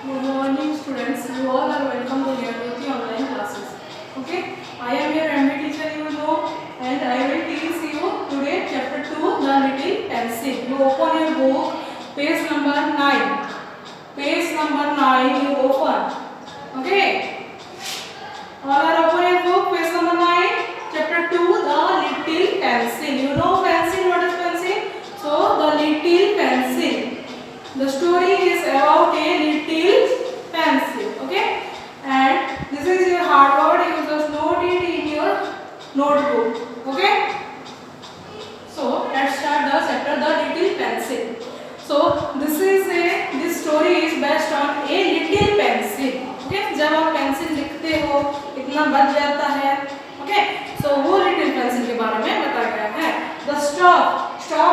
Good morning, students. You all are welcome to Jyoti online classes. Okay, I am your MB teacher, you know, and I will teach you today chapter 2, The Little Pencil. You open your book, page number 9. Page number 9, you open. Okay, all are open your book, page number 9, chapter 2, The Little Pencil. You know pencil, what is pencil? So, the little pencil. The story is about a little pencil, okay? And this is your hard word. You just note it in your notebook, okay? So let's start the chapter, the little pencil. So this story is based on a little pencil, okay? जब आप pencil लिखते हो इतना बच जाता है, okay? So वो little pencil के बारे में बताया गया है. The stop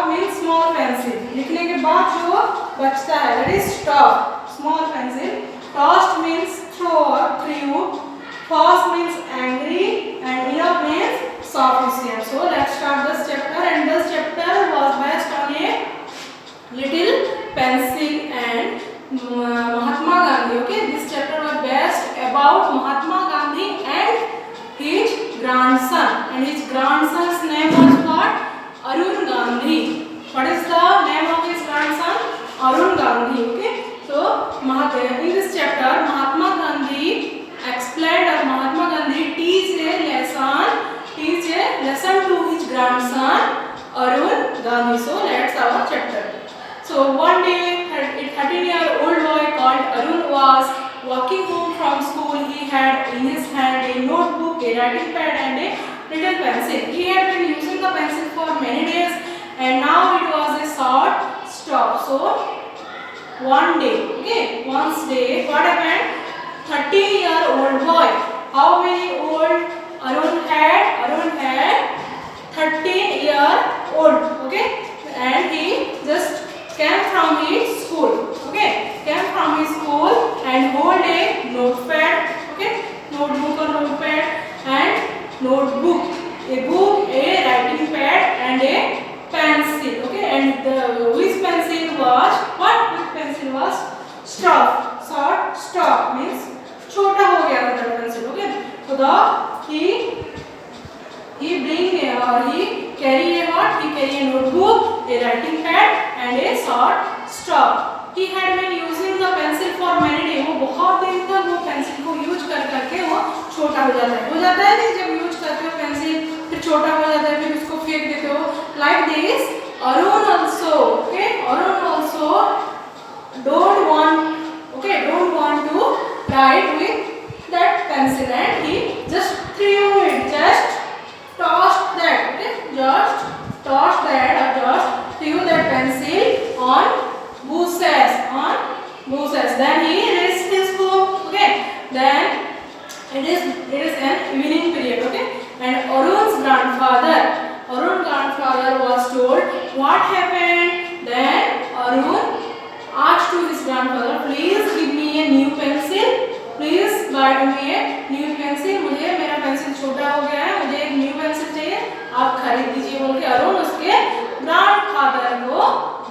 means small pencil. लिखने के बाद जो बचता है that is stop, small pencil. Tossed means throw or threw. Fast means angry and enough means sufficient. So let's start this chapter, and this chapter was based on a little pencil and Mahatma Gandhi. Okay, this chapter was based about Mahatma Gandhi and his grandson, and his grandson's name was what? Arun Gandhi. What is the name of his grandson? Arun Gandhi. Okay, so in this chapter Mahatma Gandhi explained, or Mahatma Gandhi teach a lesson to his grandson Arun Gandhi. So let's our chapter. So one day a 13-year-old boy called Arun was walking home from school. He had in his hand a notebook, a writing pad and a little pencil. He had been using the pencil for many days and now it was a short stop. So one day, once day, what happened? 13-year-old boy. How many old Arun had? Arun had 13-year-old. Okay, and he just came from his school. Okay, came from his school and hold a notepad. Okay, notebook or notepad and notebook, a book, a writing pad and a pencil. Okay, and which pencil was what? Which pencil was stop. Short stop means छोटा हो गया था that pencil. Okay, so he bring or he carry a what? He carry a notebook, a writing pad and a short stop. He had been using the pencil for many days. वो बहुत दिन तक वो pencil को use कर करके वो छोटा हो जाता है नहीं, जब यूज करते हो पेंसिल फिर छोटा हो जाता है, फिर उसको फेंक देते हो. Like this, Arun also, okay, Arun also don't want to write with that pencil and he just threw it, just tossed that, okay, just tossed that or just threw that pencil on bushes. Then he reached his home. Okay, then it is an evening period. Okay, and Arun's grandfather was told what happened. Then Arun asked to his grandfather, please give me a new pencil. Please buy me a new pencil. मुझे मेरा pencil छोटा हो गया है, मुझे एक new pencil चाहिए, आप खरीद दीजिए बोल के अरुण उसके ग्रैंडफादर को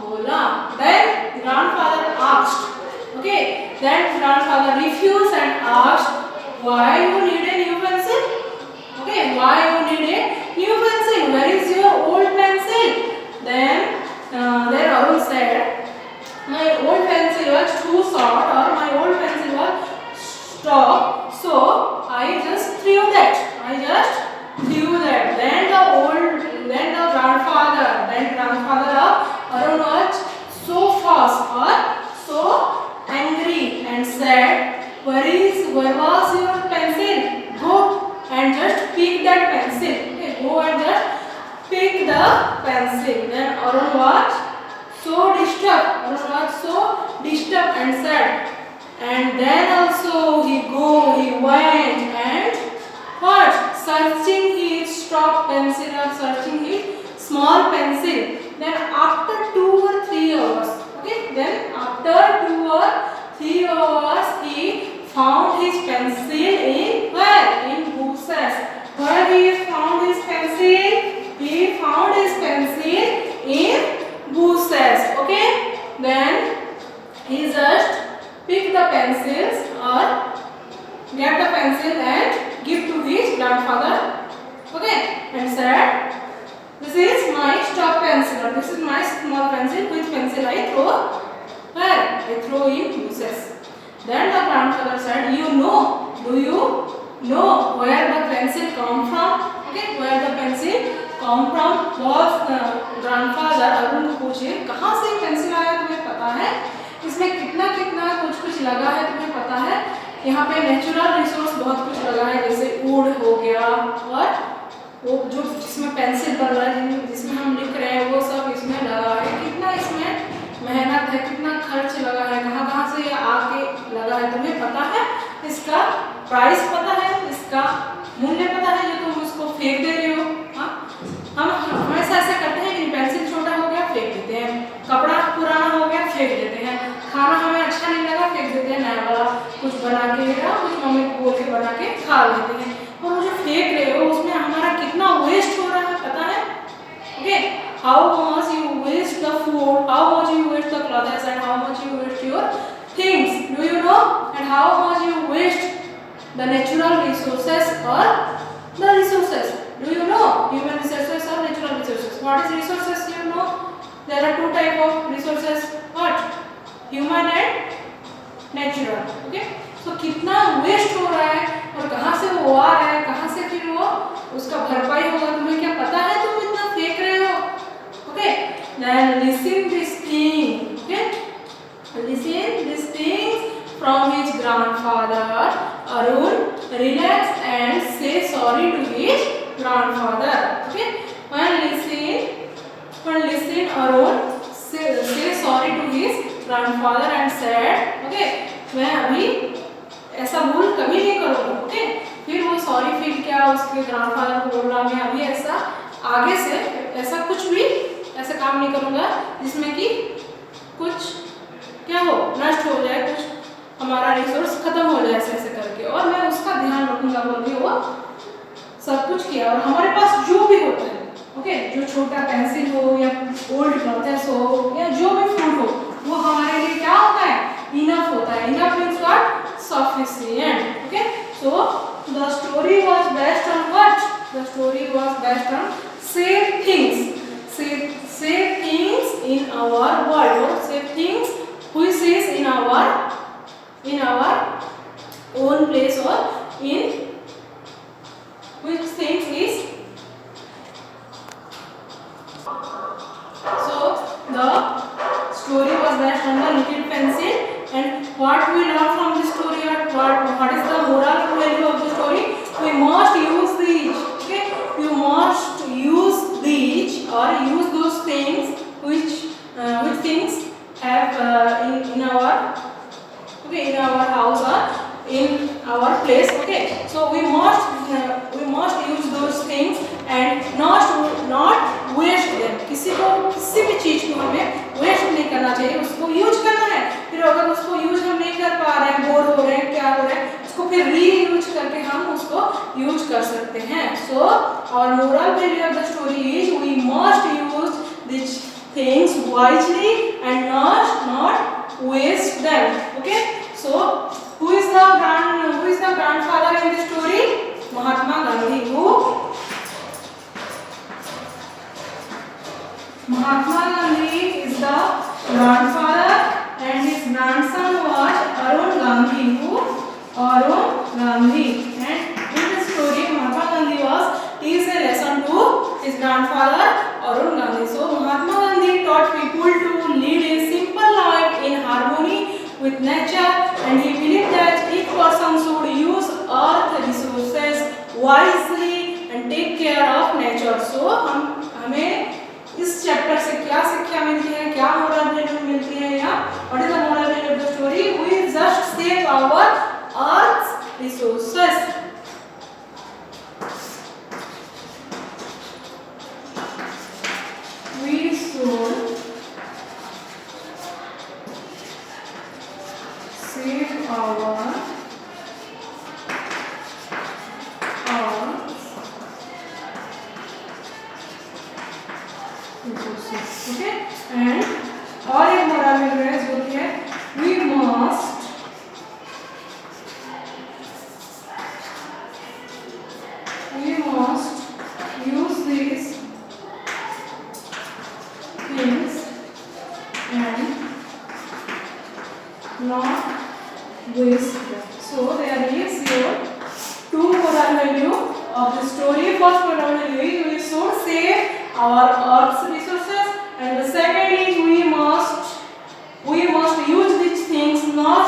बोला. Then grandfather asked. Okay, then grandfather refused and asked, why you need a new pencil? Okay, why you need a new pencil? Where is your old pencil? Then Arun said, my old pencil was too short or my old pencil was stop, so I just threw that. Then grandfather of Arun was so fast or so angry and said, where was your pencil? Go and just pick that pencil. Okay, go and just pick the pencil. Then Arun was so disturbed and sad. And then also he went and what? Searching his stop pencil or searching his small pencil. Then after 2 or 3 hours, okay, then after 2 or 3 hours he found his pencil in where? In bushes. Where he found his pencil? He found his pencil in bushes. Okay, then he just pick the pencils or get the pencil and give to his grandfather. Okay, and said, "This is my stop pencil, or this is my small pencil. Which pencil I throw? Where? I throw in bushes." Then the grandfather said, "You know? Do you know where the pencil come from?" Okay, where the pencil come from? बहुत grandfather Arun को पूछे, कहाँ से pencil आया तुम्हें पता है? इसमें कितना कितना कुछ कुछ लगा है तुम्हें पता है? यहाँ पे नेचुरल रिसोर्स बहुत कुछ लगा है, जैसे वुड हो गया, और वो जो जिसमें पेंसिल बन रहा है, जिसमें हम लिख रहे हैं, वो सब इसमें लगा है। कितना इसमें मेहनत है, कितना खर्च लगा है, कहाँ कहाँ से ये आके लगा है तुम्हें पता है? इसका प्राइस पता है? इसका मूल्य पता है जो तुम उसको फेंक दे रहे हो? हाँ, हम हमेशा ऐसे करते हैं कि पेंसिल छोटा हो गया फेंक देते हैं, कपड़ा पुराना हो गया फेंक देते हैं, खाना हमें अच्छा नहीं लगा फेंक देते हैं, नया वाला कुछ बना के या कुछ मम्मी को बोल के बना के खा लेते हैं। और वो जो फेंक रहे हो उसमें हमारा कितना वेस्ट हो रहा है पता है? Okay, how much you waste the food, how much you waste the clothes and how much you waste your things, do you know? And how much you waste the natural resources or the resources, do you know? Human resources or natural resources? What is resources? You know there are two type of resources, what? Human and natural. Okay, so कितना waste हो रहा है और कहाँ से वो आ रहा है, कहाँ से फिर वो उसका भरपाई होगा, तुम्हें क्या पता है? तुम इतना फेंक रहे हो। Okay, then listen this thing. Okay, listen this things from his grandfather. Arun relax and say sorry to his grandfather. Okay, when listen Arun say sorry to his grandfather and said, okay, मैं अभी ऐसा भूल कभी नहीं करूँगा। Okay, फिर वो sorry feel किया, उसके ग्रैंडफादर को बोला मैं अभी ऐसा आगे से ऐसा कुछ भी ऐसा काम नहीं करूँगा जिसमें कि कुछ क्या हो, नष्ट हो जाए, कुछ हमारा रिसोर्स खत्म हो जाए ऐसे ऐसे करके, और मैं उसका ध्यान रखूंगा बोल के वो सब कुछ किया। और हमारे पास जो भी होता है, ओके, जो छोटा पेंसिल हो या ओल्ड क्लॉथ्स हो या जो भी फूड हो, वो हमारे लिए क्या होता है? इनफ होता है। Enough means what? Sufficient. Okay, so the story was based on what? The story was based on save things, save things in our world, or save things which is in our own place, or in which things is. So the story was based on the little pencil, and what we learn from the story, or what is the moral value of the story? We must use these. Okay, you must use these or use those things which things have in our, okay, in our house or in our place. Okay, so we must use those things and not waste them. किसी भी चीज को हमें waste नहीं करना चाहिए, उसको use करना है। फिर अगर उसको यूज हम नहीं कर पा रहे हैं, बोर हो रहे हैं, क्या हो रहा है, उसको फिर रीयूज करके हम उसको यूज कर सकते हैं। सो our moral value of the story is we must use these things wisely and not waste them. Okay, so who is the grandfather in the story? Mahatma Gandhi. Who? Mahatma Gandhi is the grandfather and his grandson was Arun Gandhi. Who? Arun Gandhi. And in the story Mahatma Gandhi was teach a lesson to his grandfather Arun Gandhi. So Mahatma Gandhi taught people to lead a simple life in harmony with nature, and he believed that each person should use earth resources wisely and take care of nature. So हमें इस chapter से क्या शिक्षा मिलती है, क्या moral value मिलती है, या what is the moral value of the story? We just save our earth resources. We should save our resources. Okay, and और एक मोरल वैल्यू है जो कि है we must not waste them. So there is your two moral value of the story. First moral value is we should save our earth's resources, and the second is we must use these things, not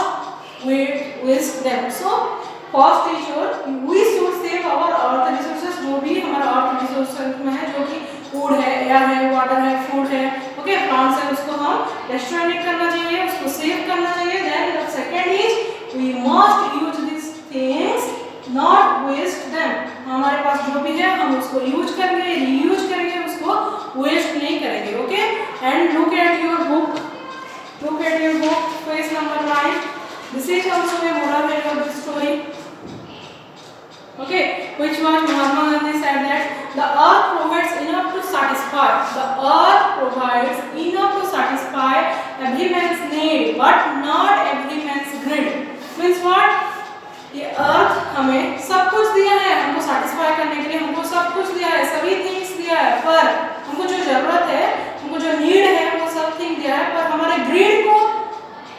waste them. So first is your we should save our earth resources, जो भी हमारा अर्थ resources में है, जो कि food है, air है, water है, फूड है, ओके, प्लांट्स है, उसको हम डिस्ट्रॉय नहीं करना चाहिए, उसको सेव करना चाहिए. Then the second is we must use this things, not waste them. हमारे पास जो भी है हम उसको यूज करेंगे, रीयूज करेंगे, उसको वेस्ट नहीं करेंगे. Okay, and look at your book, page number 9. This is also a moral value of the story. Okay, which was Mahatma Gandhi said that the earth provides enough to satisfy. The earth provides enough to satisfy every man's need, but not every man's greed. Means what? ये अर्थ हमें सब कुछ दिया है, हमको satisfy करने के लिए हमको सब कुछ दिया है, सभी थिंग्स दिया है, पर हमको जो जरूरत है, हमको जो नीड है, वो सब थिंग दिया है, पर हमारे ग्रीड को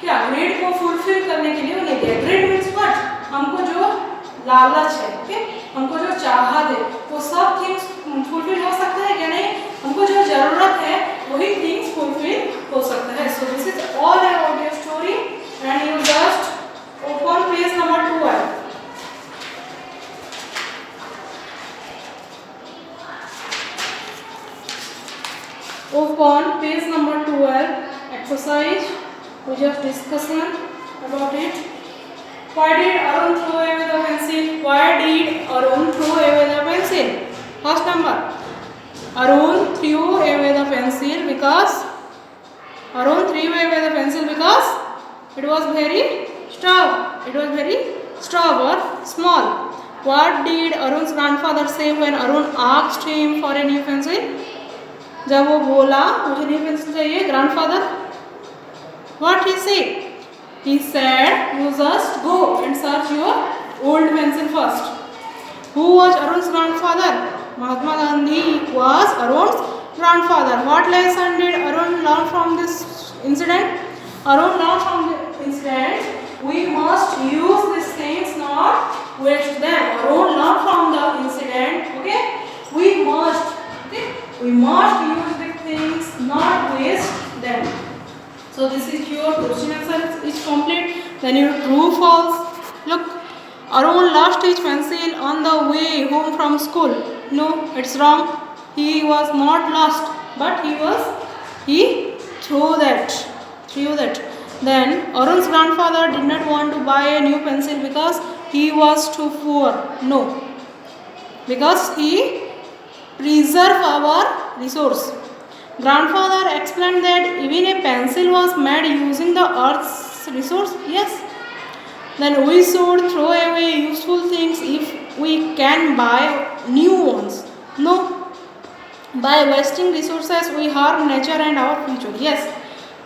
ग्रीड को फुलफिल करने के लिए वो नहीं दिया. Greed means what? हमको जो लालच है, ओके, हमको जो चाहत है, वो सब थिंग्स फुलफिल हो सकता है क्या? नहीं. हमको जो जरूरत है वही थिंग्स फुलफिल हो सकता है. सो this is all about your story, and you just open page number 12. Open page number 12. Exercise. We just discussion about it. Why did Arun throw away the pencil? Why did Arun throw away the pencil? First number, Arun threw away the pencil because it was very sharp. It was very sharp or small. What did Arun's grandfather say when Arun asked him for a new pencil? जब वो बोला मुझे नई pencil चाहिए, grandfather what he said? He said, you just go and search your old pencil first. Who was Arun's grandfather? Mahatma Gandhi was Arun's grandfather. What lesson did Arun learn from this incident? Arun learned from the incident we must use these things, not waste them. Arun learned from the incident, okay, we must use the things, not waste them. So this is your question answer is complete. Then your true false. Look, Arun lost his pencil on the way home from school. No, it's wrong. He was not lost, but he threw that. Then Arun's grandfather did not want to buy a new pencil because he was too poor. No, because he preserved our resource. Grandfather explained that even a pencil was made using the earth's resource. Yes. Then we should throw away useful things if we can buy new ones. No. By wasting resources, we harm nature and our future. Yes.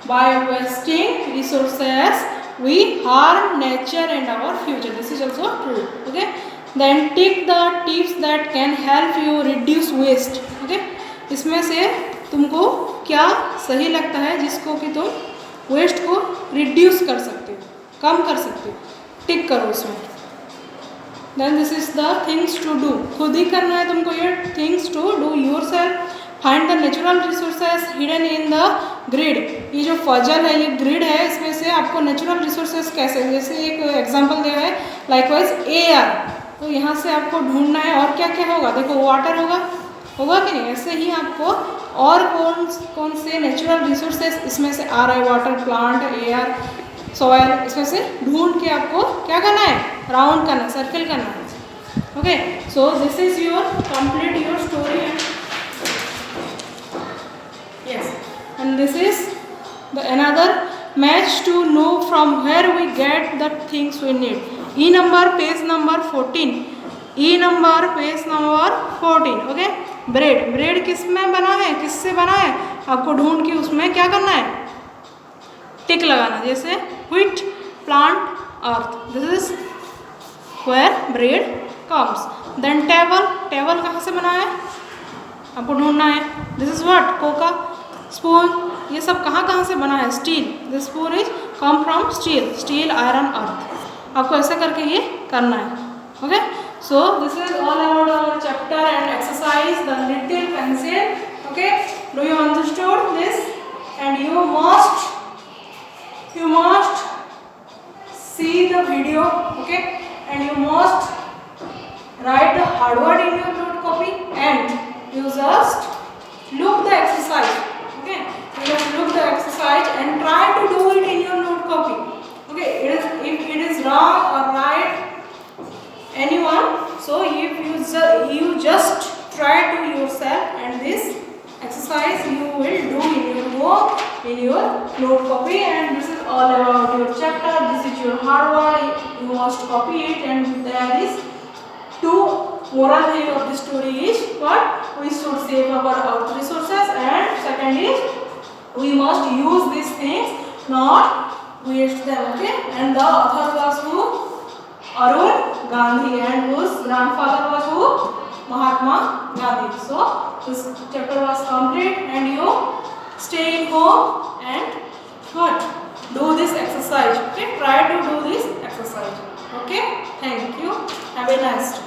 By wasting resources, we harm nature and our future. This is also true. Okay. Then take the tips that can help you reduce waste. Okay. इसमें से तुमको क्या सही लगता है जिसको कि तुम वेस्ट को रिड्यूस कर सकते हो, कम कर सकते हो, टिक करो उसमें. Then this is the things to do. खुद ही करना है तुमको ये things to do yourself. Find the natural resources hidden in the grid. ये जो पजल है, ये ग्रिड है, इसमें से आपको नेचुरल रिसोर्सेज कैसे, जैसे एक एग्जांपल दिया है लाइकवाइज एयर, तो यहाँ से आपको ढूंढना है. और क्या क्या होगा, देखो वाटर होगा कि नहीं. ऐसे ही आपको और कौन से नेचुरल रिसोर्सेज इसमें से आ रहा है, वाटर, प्लांट, एयर, सॉयल, इसमें से ढूंढ के आपको क्या करना है, राउंड करना, सर्कल करना है. Okay, so this is your complete your story. Yes, and this is the another match to know from where we get the things we need. E number page number 14. E number page number 14. Okay, bread किस में बना है, किससे बना है, आपको ढूंढ के उसमें क्या करना है, टिक लगाना. जैसे wheat, plant, earth, this is where bread comes. Then table कहाँ से बना है, आपको ढूंढना है. दिस इज व्हाट, कोका. स्पून, ये सब कहाँ से बना है, steel. This spoon is come from steel, steel, iron, earth. आपको ऐसा करके ये करना है. Okay, so this is all about our chapter and exercise, the little pencil. Okay, do you understood this? And you must see the video. Okay, and you must write the hard word in your note copy, and you just look the exercise. Okay, you just look the exercise and try to do it in your note copy. Okay, if it is wrong or right, anyone, so if you just try to yourself, and this exercise you will do in your home, in your note copy, and this is all about your chapter. This is your hard word, you must copy it, and there is two moral value of the story is what we should save our earth resources, and second is we must use these things, not waste them. Okay, and the author was who? Arun Gandhi, and whose grandfather was who? Mahatma Gandhi. So this chapter was complete, and you stay in home and what? Do this exercise. Okay, try to do this exercise. Okay, thank you. Have a nice day.